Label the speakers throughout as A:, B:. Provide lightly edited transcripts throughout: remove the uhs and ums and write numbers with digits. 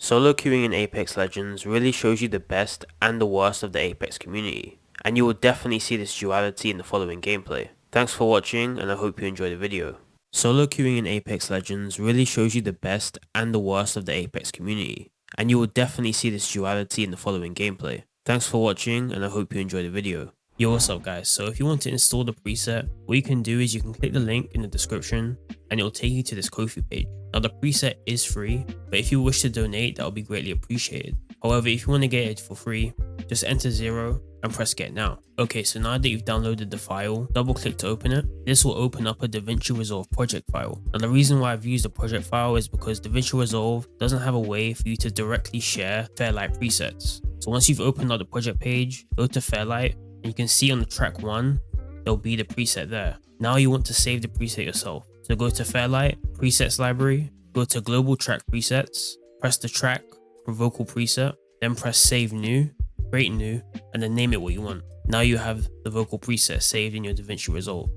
A: Solo queuing in Apex Legends really shows you the best and the worst of the Apex community, and you will definitely see this duality in the following gameplay. Thanks for watching, and I hope you enjoy the video. Solo queuing in Apex Legends really shows you the best and the worst of the Apex community, and you will definitely see this duality in the following gameplay. Thanks for watching, and I hope you enjoy the video. Yo, what's up guys? So if you want to install the preset, what you can do is you can click the link in the description and it will take you to this Ko-fi page. Now the preset is free, but if you wish to donate, that would be greatly appreciated. However, if you want to get it for free, just enter 0 and press get now. Okay, so now that you've downloaded the file, double click to open it. This will open up a DaVinci Resolve project file. Now the reason why I've used a project file is because DaVinci Resolve doesn't have a way for you to directly share Fairlight presets. So once you've opened up the project page, go to Fairlight, and you can see on the track 1, there'll be the preset there. Now you want to save the preset yourself. So go to Fairlight, Presets Library, go to Global Track Presets, press the track for vocal preset, then press Save New, Create New, and then name it what you want. Now you have the vocal preset saved in your DaVinci Resolve.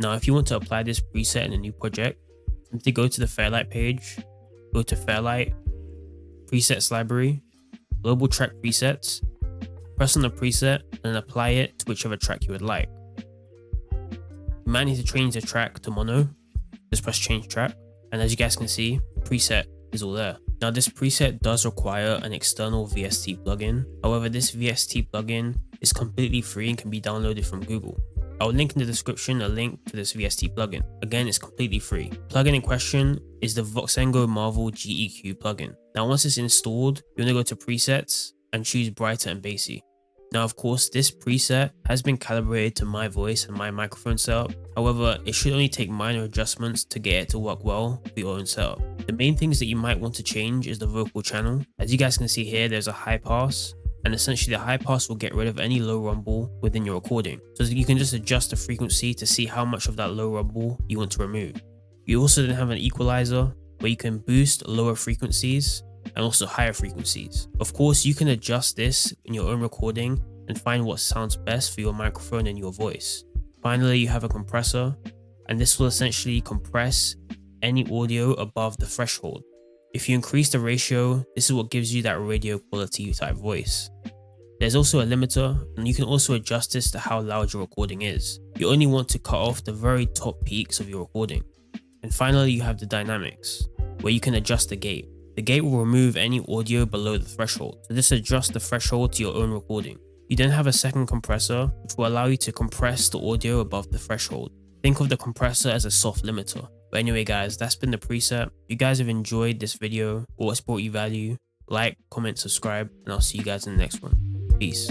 A: Now if you want to apply this preset in a new project, simply go to the Fairlight page, go to Fairlight, Presets Library, Global Track Presets, press on the preset and apply it to whichever track you would like. You might need to change the track to mono. Just press change track, and as you guys can see, the preset is all there. Now this preset does require an external VST plugin. However, this VST plugin is completely free and can be downloaded from Google. I'll link in the description a link to this VST plugin. Again, it's completely free. Plugin in question is the Voxengo Marvel GEQ plugin. Now once it's installed, you want to go to presets and choose brighter and bassy. Now of course this preset has been calibrated to my voice and my microphone setup. However, it should only take minor adjustments to get it to work well for your own setup. The main things that you might want to change is the vocal channel. As you guys can see here, there's a high pass, and essentially the high pass will get rid of any low rumble within your recording. So you can just adjust the frequency to see how much of that low rumble you want to remove. You also then have an equalizer where you can boost lower frequencies and also higher frequencies. Of course, you can adjust this in your own recording and find what sounds best for your microphone and your voice. Finally, you have a compressor, and this will essentially compress any audio above the threshold. If you increase the ratio, this is what gives you that radio quality type voice. There's also a limiter, and you can also adjust this to how loud your recording is. You only want to cut off the very top peaks of your recording. And finally, you have the dynamics, where you can adjust the gate. The gate will remove any audio below the threshold, so this adjusts the threshold to your own recording. You then have a second compressor, which will allow you to compress the audio above the threshold. Think of the compressor as a soft limiter. But anyway guys, that's been the preset. If you guys have enjoyed this video or it's brought you value, like, comment, subscribe, and I'll see you guys in the next one. Peace.